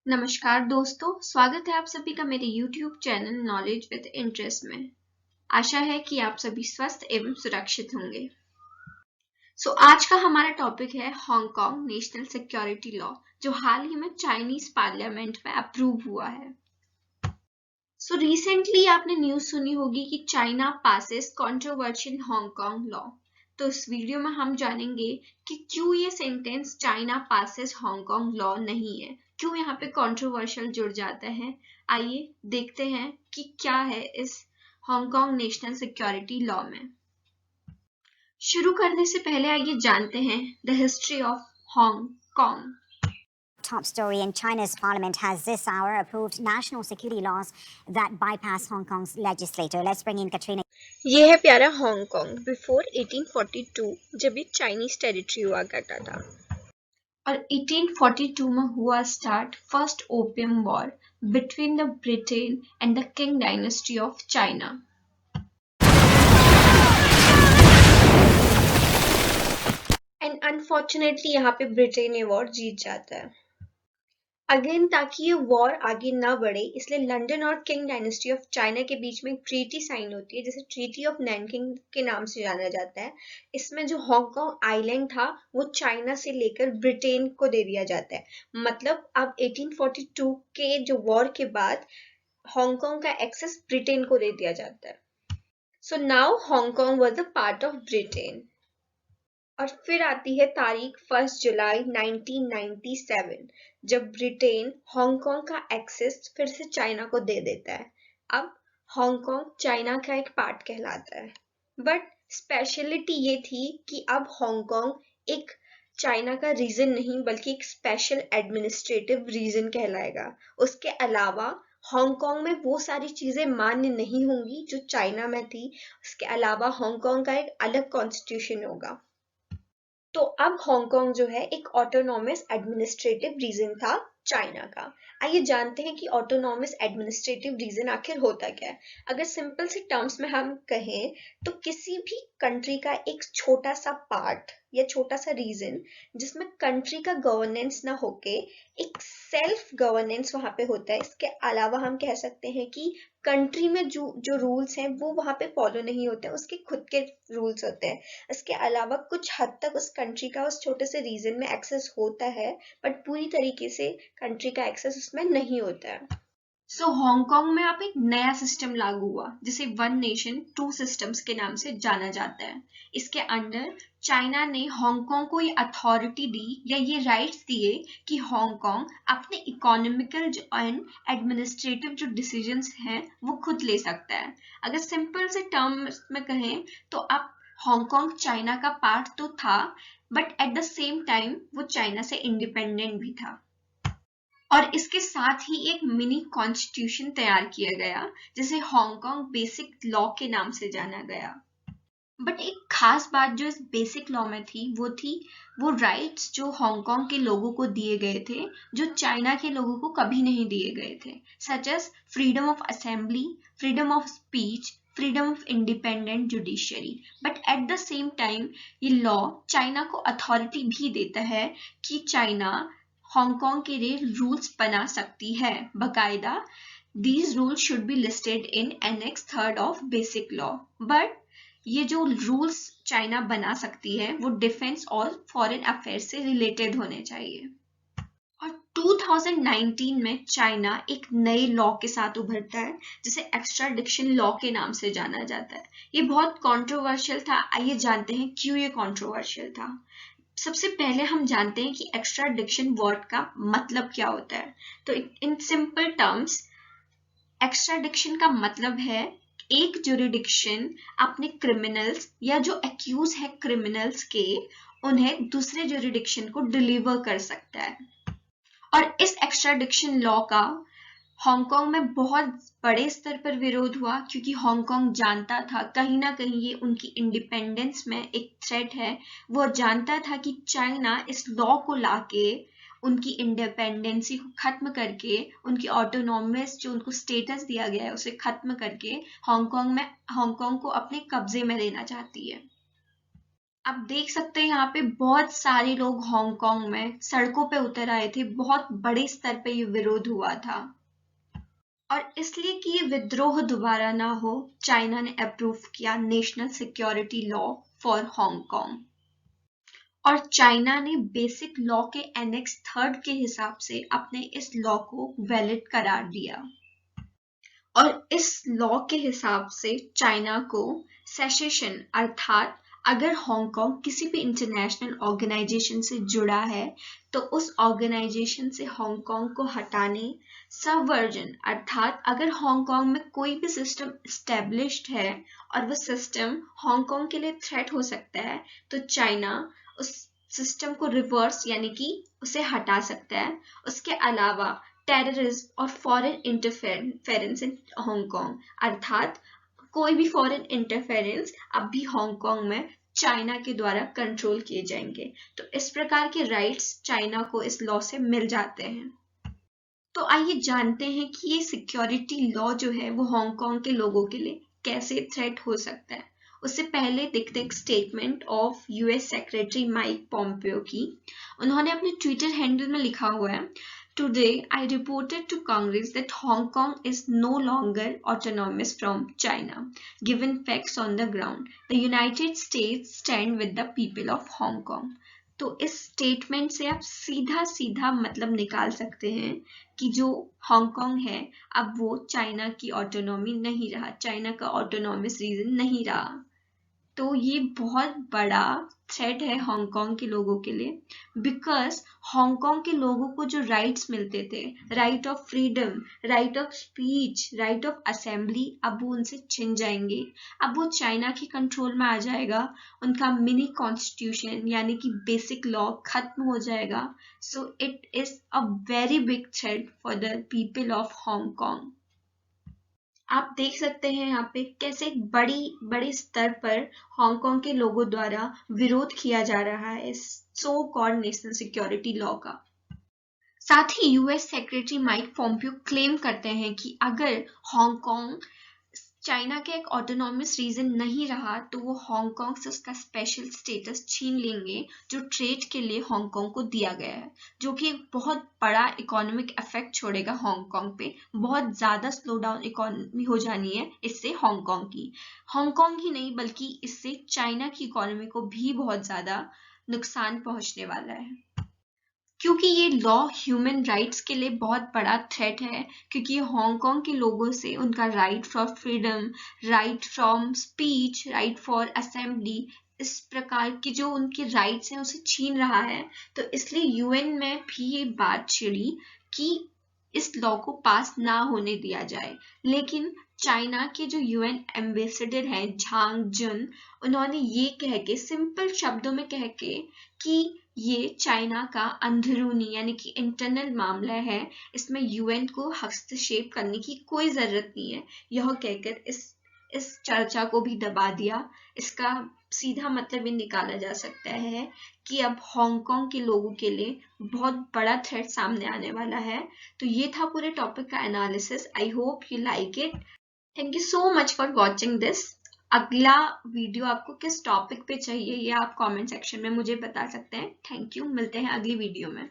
नमस्कार दोस्तों, स्वागत है आप सभी का मेरे YouTube channel knowledge with interest में। आशा है कि आप सभी स्वस्थ एवं सुरक्षित होंगे। आज का हमारा टॉपिक है हांगकांग नेशनल सिक्योरिटी लॉ, जो हाल ही में चाइनीज पार्लियामेंट में अप्रूव हुआ है। रिसेंटली आपने न्यूज सुनी होगी कि China passes controversial Hong Kong law. तो इस वीडियो में हम जानेंगे कि क्यों ये sentence China passes Hong Kong law नहीं है, क्यों यहाँ पे कंट्रोवर्शियल जुड़ जाता है। आइए देखते हैं कि क्या है इस हांगकांग नेशनल सिक्योरिटी लॉ में। शुरू करने से पहले आइए जानते हैं the history of Hong Kong. Top story in China's parliament has this hour approved national security laws that bypass Hong Kong's legislature. Let's bring in Katrina. ये है प्यारा हांगकांग बिफोर 1842, जब ये चाइनीज टेरिटरी हुआ करता था। और 1842 में हुआ start first opium war between the Britain and the king dynasty of China. And unfortunately यहाँ पे ब्रिटेन ये वॉर जीत जाता है। अगेन ताकि ये वॉर आगे ना बढ़े, इसलिए लंदन और किंग डायनेस्टी ऑफ चाइना के बीच में एक ट्रीटी साइन होती है, जिसे ट्रीटी ऑफ नैनकिंग के नाम से जाना जाता है। इसमें जो हांगकांग आइलैंड था वो चाइना से लेकर ब्रिटेन को दे दिया जाता है। मतलब अब 1842 के जो वॉर के बाद हांगकांग का एक्सेस ब्रिटेन को दे दिया जाता है। So now Hong Kong was a part of Britain. और फिर आती है तारीख 1 जुलाई 1997, जब ब्रिटेन हांगकांग का एक्सेस फिर से चाइना को दे देता है। अब हांगकांग चाइना का एक पार्ट कहलाता है। बट स्पेशलिटी ये थी कि अब हांगकांग एक चाइना का रीजन नहीं बल्कि एक स्पेशल एडमिनिस्ट्रेटिव रीजन कहलाएगा। उसके अलावा हांगकांग में वो सारी चीजें मान्य नहीं होंगी जो चाइना में थी। उसके अलावा हांगकांग का एक अलग कॉन्स्टिट्यूशन होगा। तो अब हांगकांग जो है एक ऑटोनॉमस एडमिनिस्ट्रेटिव रीजन था चाइना का। आइए जानते हैं कि ऑटोनॉमस एडमिनिस्ट्रेटिव रीजन आखिर होता क्या है। अगर सिंपल सी टर्म्स में हम कहें तो किसी भी कंट्री का एक छोटा सा पार्ट या छोटा सा रीजन जिसमें कंट्री का गवर्नेंस ना होके एक सेल्फ गवर्नेंस वहां पे होता है। इसके अलावा हम कह सकते हैं कि कंट्री में जो रूल्स हैं वो वहां पे फॉलो नहीं होते हैं, उसके खुद के रूल्स होते हैं। इसके अलावा कुछ हद तक उस कंट्री का उस छोटे से रीजन में एक्सेस होता है, बट पूरी तरीके से कंट्री का एक्सेस उसमें नहीं होता है। हांगकांग में अब एक नया सिस्टम लागू हुआ जिसे वन नेशन टू सिस्टम्स के नाम से जाना जाता है। इसके अंडर चाइना ने हांगकांग को ये अथॉरिटी दी या ये राइट्स दिए कि हांगकांग अपने इकोनॉमिकल एंड एडमिनिस्ट्रेटिव जो डिसीजंस हैं वो खुद ले सकता है। अगर सिंपल से टर्म्स में कहें तो अब हांगकांग चाइना का पार्ट तो था, but at the same time वो चाइना से इंडिपेंडेंट भी था। और इसके साथ ही एक मिनी कॉन्स्टिट्यूशन तैयार किया गया जिसे हांगकांग बेसिक लॉ के नाम से जाना गया। बट एक खास बात जो इस बेसिक लॉ में थी वो राइट्स जो हांगकांग के लोगों को दिए गए थे जो चाइना के लोगों को कभी नहीं दिए गए थे, such as freedom of assembly, freedom of speech, freedom of independent judiciary. But at the same time ये लॉ चाइना को अथॉरिटी भी देता है कि चाइना हांगकांग के लिए रूल्स बना सकती है बकायदा। These rules should be listed in annex 3 of basic law. But ये जो रूल्स चाइना बना सकती है वो डिफेंस और फॉरेन अफेयर्स से रिलेटेड होने चाहिए। और 2019 में चाइना एक नए लॉ के साथ उभरता है जिसे एक्स्ट्राडिक्शन लॉ के नाम से जाना जाता है। ये बहुत कंट्रोवर्शियल था। आइए जानते हैं क्यों ये कंट्रोवर्शियल था। सबसे पहले हम जानते हैं कि एक्स्ट्राडिक्शन वर्ड का मतलब क्या होता है। तो इन सिंपल टर्म्स एक्स्ट्राडिक्शन का मतलब है एक ज्यूरिडिक्शन अपने क्रिमिनल्स या जो एक्यूज है क्रिमिनल्स के उन्हें दूसरे ज्यूरिडिक्शन को डिलीवर कर सकता है। और इस एक्स्ट्राडिक्शन लॉ का हांगकांग में बहुत बड़े स्तर पर विरोध हुआ क्योंकि हांगकांग जानता था कहीं ना कहीं ये उनकी इंडिपेंडेंस में एक थ्रेट है। वो जानता था कि चाइना इस लॉ को लाके उनकी इंडिपेंडेंसी को खत्म करके उनकी ऑटोनॉमस जो उनको स्टेटस दिया गया है उसे खत्म करके हांगकांग को अपने कब्जे में लेना चाहती है। आप देख सकते हैं यहाँ पे बहुत सारे लोग हांगकांग में सड़कों पे उतर आए थे, बहुत बड़े स्तर पे ये विरोध हुआ था। और इसलिए कि ये विद्रोह दोबारा ना हो, चाइना ने अप्रूव किया national security law for Hong Kong. और चाइना ने बेसिक लॉ के एनेक्स 3 के हिसाब से अपने इस लॉ को वैलिड करार दिया। और इस लॉ के हिसाब से चाइना को सेसेशन अर्थात अगर हांगकांग किसी भी इंटरनेशनल ऑर्गेनाइजेशन से जुड़ा है तो उस ऑर्गेनाइजेशन से हांगकांग को हटाने, सबवर्जन अर्थात अगर हांगकांग में कोई भी सिस्टम एस्टेब्लिश्ड है और वो सिस्टम हांगकांग के लिए थ्रेट हो सकता है तो चाइना उस सिस्टम को रिवर्स यानी कि उसे हटा सकता है। उसके अलावा टेररिज्म और फॉरेन इंटरफेरेंस इन हांगकांग अर्थात कोई भी फॉरेन इंटरफेरेंस अब भी हांगकांग में चाइना के द्वारा कंट्रोल किए जाएंगे। तो इस प्रकार के राइट्स चाइना को इस लॉ से मिल जाते हैं। तो आइए जानते हैं कि ये सिक्योरिटी लॉ जो है वो हांगकांग के लोगों के लिए कैसे थ्रेट हो सकता है। उससे पहले देखते हैं statement of US secretary Mike Pompeo की। उन्होंने अपने ट्विटर हैंडल में लिखा हुआ है, Today, I reported to Congress that Hong Kong is no longer autonomous from China, given facts on the ground. The United States stand with the people of Hong Kong. तो इस statement से आप सीधा सीधा मतलब निकाल सकते हैं कि जो हांगकांग है अब वो चाइना की ऑटोनॉमी नहीं रहा, चाइना का ऑटोनॉमस रीजन नहीं रहा। तो ये बहुत बड़ा थ्रेट है हांगकांग के लोगों के लिए, बिकॉज हांगकांग के लोगों को जो राइट्स मिलते थे, right of freedom, right of speech, right of assembly, अब वो उनसे छिन जाएंगे। अब वो चाइना के कंट्रोल में आ जाएगा, उनका मिनी कॉन्स्टिट्यूशन यानी कि बेसिक लॉ खत्म हो जाएगा। So it is a very big threat for the people of Hong Kong. आप देख सकते हैं यहाँ पे कैसे बड़े स्तर पर हांगकांग के लोगों द्वारा विरोध किया जा रहा है इस so called national security law का। साथ ही US secretary Mike Pompeo claim करते हैं कि अगर हांगकांग चाइना के एक ऑटोनॉमस रीजन नहीं रहा तो वो हांगकांग से उसका स्पेशल स्टेटस छीन लेंगे जो ट्रेड के लिए हांगकांग को दिया गया है, जो कि एक बहुत बड़ा इकोनॉमिक इफेक्ट छोड़ेगा हांगकांग पे। बहुत ज्यादा स्लो डाउन इकोनॉमी हो जानी है इससे हांगकांग ही नहीं बल्कि इससे चाइना की इकोनॉमी को भी बहुत ज्यादा नुकसान पहुंचने वाला है, क्योंकि ये लॉ ह्यूमन राइट्स के लिए बहुत बड़ा थ्रेट है। क्योंकि हांगकांग के लोगों से उनका right for freedom, right from speech, right for assembly, इस प्रकार की जो उनके राइट्स हैं उसे छीन रहा है। तो इसलिए यूएन में भी ये बात छिड़ी कि इस लॉ को पास ना होने दिया जाए। लेकिन चाइना के जो यूएन एम्बेसडर हैं झांग जुन, उन्होंने ये कह के सिंपल शब्दों में कह के कि ये चाइना का अंदरूनी यानी कि इंटरनल मामला है, इसमें यूएन को हस्तक्षेप करने की कोई जरूरत नहीं है, यह कहकर इस चर्चा को भी दबा दिया। इसका सीधा मतलब ये निकाला जा सकता है कि अब हांगकांग के लोगों के लिए बहुत बड़ा थ्रेट सामने आने वाला है। तो ये था पूरे टॉपिक का analysis. I hope you like it. Thank you so much for watching this. अगला वीडियो आपको किस टॉपिक पे चाहिए ये आप कमेंट सेक्शन में मुझे बता सकते हैं। थैंक यू, मिलते हैं अगली वीडियो में।